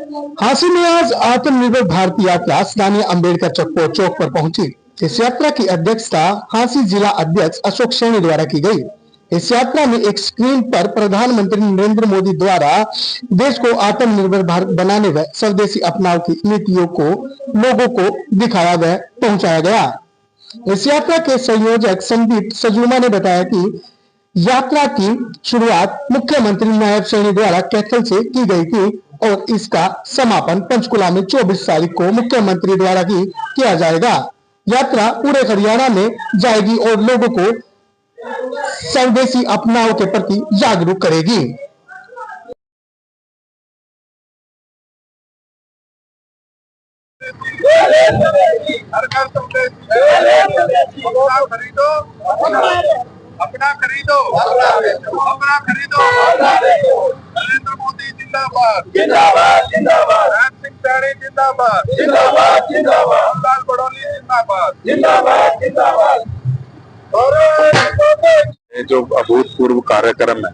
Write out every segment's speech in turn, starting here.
हांसी में आज आत्मनिर्भर भारत यात्रा स्थानीय अम्बेडकर चौक पर पहुंची। इस यात्रा की अध्यक्षता हांसी जिला अध्यक्ष अशोक सैनी द्वारा की गई। इस यात्रा में एक स्क्रीन पर प्रधानमंत्री नरेंद्र मोदी द्वारा देश को आत्मनिर्भर भारत बनाने व स्वदेशी अपनाव की नीतियों को लोगों को दिखाया व पहुंचाया गया। इस यात्रा के संयोजक संदीप सजूमा ने बताया कि यात्रा की शुरुआत मुख्यमंत्री नायब सैनी द्वारा कैथल से की गई थी और इसका समापन पंचकुला में 24 तारीख को मुख्यमंत्री द्वारा किया जाएगा। यात्रा पूरे हरियाणा में जाएगी और लोगों को स्वदेशी अपनाव के प्रति जागरूक करेगी। खरीदो अपना खरीदो नरेंद्र मोदी जिंदाबाद जिंदाबाद जिंदाबाद, राम सिंह सैनी जिंदाबाद जिंदाबाद जिंदाबाद, लाल बड़ौली जिंदाबाद जिंदाबाद जिंदाबाद। जो अभूतपूर्व कार्यक्रम है,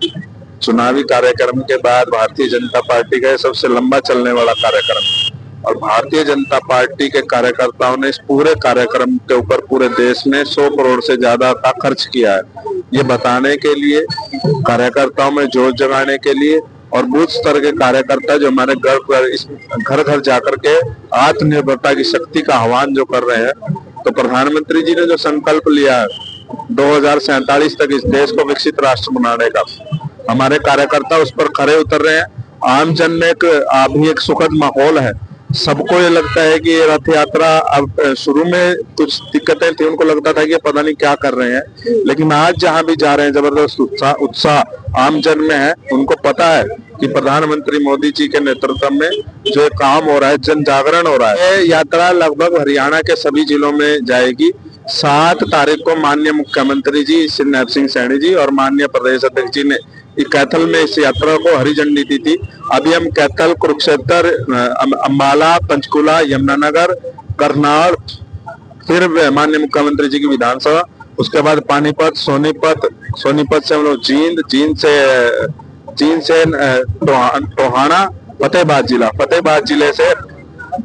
चुनावी कार्यक्रम के बाद भारतीय जनता पार्टी का सबसे लंबा चलने वाला कार्यक्रम है और भारतीय जनता पार्टी के कार्यकर्ताओं ने इस पूरे कार्यक्रम के ऊपर पूरे देश में 100 करोड़ से ज्यादा का खर्च किया है। ये बताने के लिए, कार्यकर्ताओं में जोश जगाने के लिए और बूथ स्तर के कार्यकर्ता जो हमारे घर घर जाकर के आत्मनिर्भरता की शक्ति का आह्वान जो कर रहे हैं, तो प्रधानमंत्री जी ने जो संकल्प लिया है 2047 तक इस देश को विकसित राष्ट्र बनाने का, हमारे कार्यकर्ता उस पर खरे उतर रहे हैं। आम जन में अभी एक सुखद माहौल है। सबको ये लगता है कि ये रथ यात्रा, अब शुरू में कुछ दिक्कतें थी, उनको लगता था कि पता नहीं क्या कर रहे हैं, लेकिन आज जहां भी जा रहे हैं जबरदस्त उत्साह आम जन में है। उनको पता है कि प्रधानमंत्री मोदी जी के नेतृत्व में जो काम हो रहा है, जन जागरण हो रहा है। ये यात्रा लगभग हरियाणा के सभी जिलों में जाएगी। 7 तारीख को माननीय मुख्यमंत्री जी श्री नायब सिंह सैनी जी और माननीय प्रदेश अध्यक्ष जी ने कैथल में इस यात्रा को हरी झंडी दी थी। अभी हम कैथल, कुरुक्षेत्र, अम्बाला, पंचकुला, यमुनानगर, करनाल, फिर माननीय मुख्यमंत्री जी की विधानसभा, उसके बाद पानीपत, सोनीपत से हम लोग जींद से टोहाना, फतेहाबाद जिले से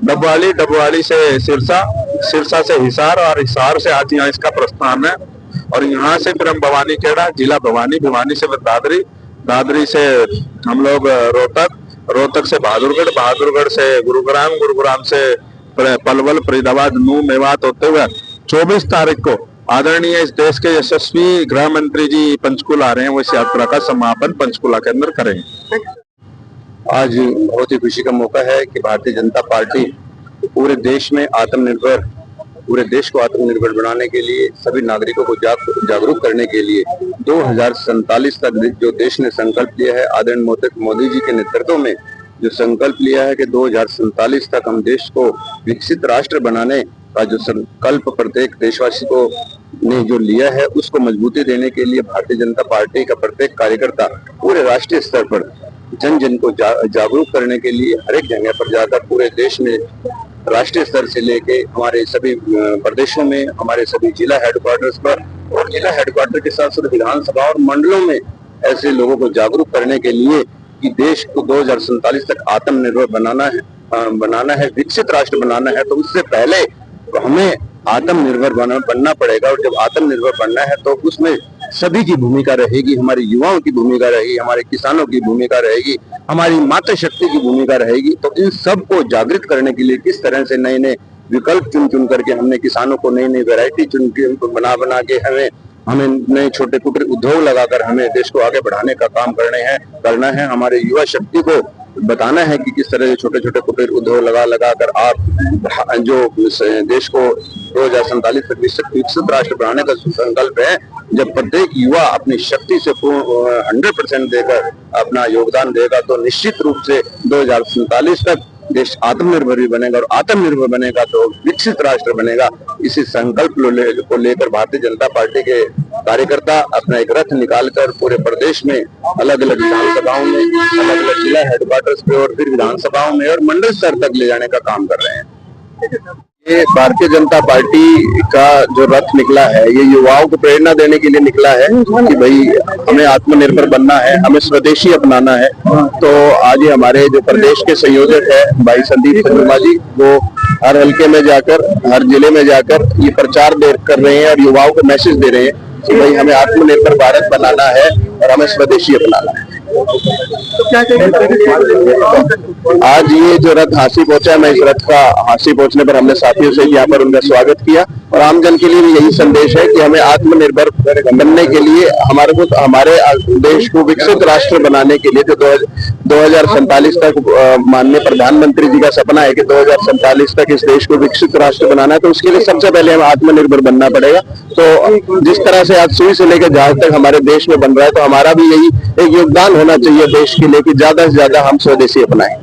डबवाली से सिरसा से हिसार और हिसार से आज यहाँ इसका प्रस्थान है। और यहाँ से फिर हम भवानीखेड़ा, जिला भवानी से दादरी से हम लोग रोहतक से बहादुरगढ़ से गुरुग्राम से पलवल, फरीदाबाद, नूह, मेवात होते हुए 24 तारीख को आदरणीय इस देश के यशस्वी गृह मंत्री जी पंचकुला आ रहे हैं। वो इस यात्रा का समापन पंचकुला के अंदर करेंगे। आज बहुत ही खुशी का मौका है कि भारतीय जनता पार्टी पूरे देश को आत्मनिर्भर बनाने के लिए, सभी नागरिकों को जागरूक करने के लिए 2047 तक जो देश ने संकल्प लिया है, आदरणीय मोदी जी के नेतृत्व में जो संकल्प लिया है कि 2047 तक हम देश को विकसित राष्ट्र बनाने का जो संकल्प प्रत्येक देशवासी को ने जो लिया है, उसको मजबूती देने के लिए भारतीय जनता पार्टी का प्रत्येक कार्यकर्ता पूरे राष्ट्रीय स्तर पर जन को जागरूक करने के लिए हर एक जगह पर जाकर पूरे देश में राष्ट्रीय स्तर से लेके हमारे सभी प्रदेशों में, हमारे सभी जिला हेडक्वार्टर्स पर और जिला हेडक्वार्टर के साथ साथ विधानसभा और मंडलों में ऐसे लोगों को जागरूक करने के लिए कि देश को 2047 तक आत्मनिर्भर बनाना है, विकसित राष्ट्र बनाना है। तो उससे पहले हमें आत्मनिर्भर बनना पड़ेगा और जब आत्मनिर्भर बनना है तो उसमें सभी की भूमिका रहेगी, हमारे युवाओं की भूमिका रहेगी, हमारे किसानों की भूमिका रहेगी, हमारी मातृशक्ति की भूमिका रहेगी। तो इन सब को जागृत करने के लिए किस तरह से नए नए विकल्प चुन करके हमने किसानों को नई नई वैरायटी बना के हमें नए छोटे कुटीर उद्योग लगाकर हमें देश को आगे बढ़ाने का काम करना है। हमारे युवा शक्ति को बताना है कि किस तरह से छोटे छोटे कुटीर उद्योग लगा कर आप जो देश को 2047 तक विकसित राष्ट्र बनाने का संकल्प है, जब प्रत्येक युवा अपनी शक्ति से 100% देकर अपना योगदान देगा तो निश्चित रूप से 2047 तक देश आत्मनिर्भर भी बनेगा और आत्मनिर्भर बनेगा तो विकसित राष्ट्र बनेगा। इसी संकल्प को लेकर भारतीय जनता पार्टी के कार्यकर्ता अपना एक रथ निकालकर पूरे प्रदेश में अलग अलग विधानसभाओं में, अलग अलग जिला हेडक्वार्टर्स पे और फिर विधानसभाओं में और मंडल स्तर तक ले जाने का काम कर रहे हैं। ये भारतीय जनता पार्टी का जो रथ निकला है, ये युवाओं को प्रेरणा देने के लिए निकला है कि भाई हमें आत्मनिर्भर बनना है, हमें स्वदेशी अपनाना है। तो आज ये हमारे जो प्रदेश के संयोजक है भाई संदीप शर्मा जी, वो हर हल्के में जाकर, हर जिले में जाकर ये प्रचार कर रहे हैं और युवाओं को मैसेज दे रहे हैं कि भाई हमें आत्मनिर्भर भारत बनाना है और हमें स्वदेशी अपनाना है। आज ये जो रथ हांसी पहुंचा है, मैं इस रथ का हांसी पहुंचने पर हमने साथियों से यहाँ पर उनका स्वागत किया और आमजन के लिए भी यही संदेश है कि हमें आत्मनिर्भर बनने के लिए हमारे देश को विकसित राष्ट्र बनाने के लिए जो 2047 तक माननीय प्रधानमंत्री जी का सपना है कि 2047 तक इस देश को विकसित राष्ट्र बनाना है, तो उसके लिए सबसे पहले हमें आत्मनिर्भर बनना पड़ेगा। तो जिस तरह से आज सुई से लेकर जहाज तक हमारे देश में बन रहा है, तो हमारा भी यही एक योगदान होना चाहिए देश के लिए कि ज्यादा से ज्यादा हम स्वदेशी अपनाएं।